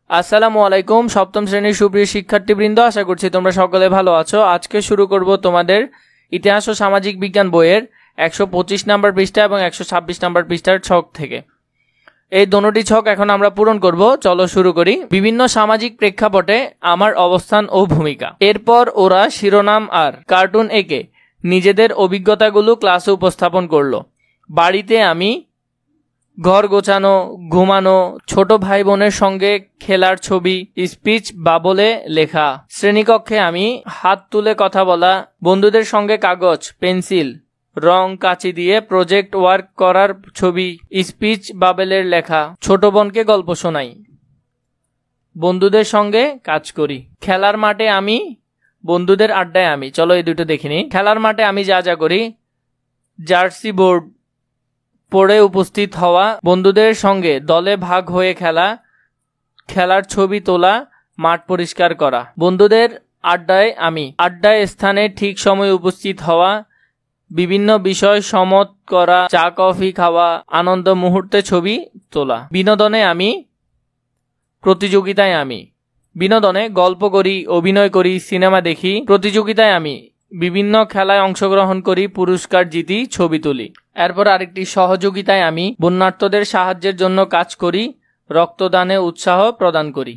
আসসালামু আলাইকুম সপ্তম শ্রেণীর সুপ্রিয় শিক্ষার্থীবৃন্দ, আশা করছি তোমরা সকলে ভালো আছো। আজকে শুরু করব তোমাদের ইতিহাস ও সামাজিক বিজ্ঞান বইয়ের 125 নম্বর পৃষ্ঠা এবং 126 নম্বর পৃষ্ঠার ছক থেকে। এই দুটি ছক এখন আমরা পূরণ করব। চলো শুরু করি। বিভিন্ন সামাজিক প্রেক্ষাপটে আমার অবস্থান ও ভূমিকা। এরপর ওরা শিরোনাম আর কার্টুন এঁকে নিজেদের অভিজ্ঞতাগুলো ক্লাসে উপস্থাপন করলো। বাড়িতে আমি, ঘর গোছানো, ঘুমানো, ছোট ভাই বোনের সঙ্গে খেলার ছবি, স্পিচ বাবলে লেখা। শ্রেণীকক্ষে আমি, হাত তুলে কথা বলা, বন্ধুদের সঙ্গে কাগজ, পেন্সিল, রং, কাঁচি দিয়ে প্রজেক্ট ওয়ার্ক করার ছবি, স্পিচ বাবেলের লেখা। ছোট বোনকে গল্প শোনাই, বন্ধুদের সঙ্গে কাজ করি। খেলার মাঠে আমি, বন্ধুদের আড্ডায় আমি। চলো এই দুটো দেখিনি। খেলার মাঠে আমি যা যা করি: জার্সি বোর্ড পড়ে উপস্থিত হওয়া, বন্ধুদের সঙ্গে দলে ভাগ হয়ে খেলা, খেলার ছবি তোলা, মাঠ পরিষ্কার করা। বন্ধুদের আড্ডায় আমি, আড্ডায় স্থানে ঠিক সময়ে উপস্থিত হওয়া, বিভিন্ন বিষয় সমত করা, চা কফি খাওয়া, আনন্দ মুহূর্তে ছবি তোলা। বিনোদনে আমি, প্রতিযোগিতায় আমি, বিনোদনে গল্প করি, অভিনয় করি, সিনেমা দেখি। প্রতিযোগিতায় আমি বিভিন্ন খেলায় অংশগ্রহণ করি, পুরস্কার জিতি, ছবি তুলি। এরপর আরেকটি সহযোগিতায় আমি বন্যার্তদের সাহায্যের জন্য কাজ করি, রক্তদানে উৎসাহ প্রদান করি।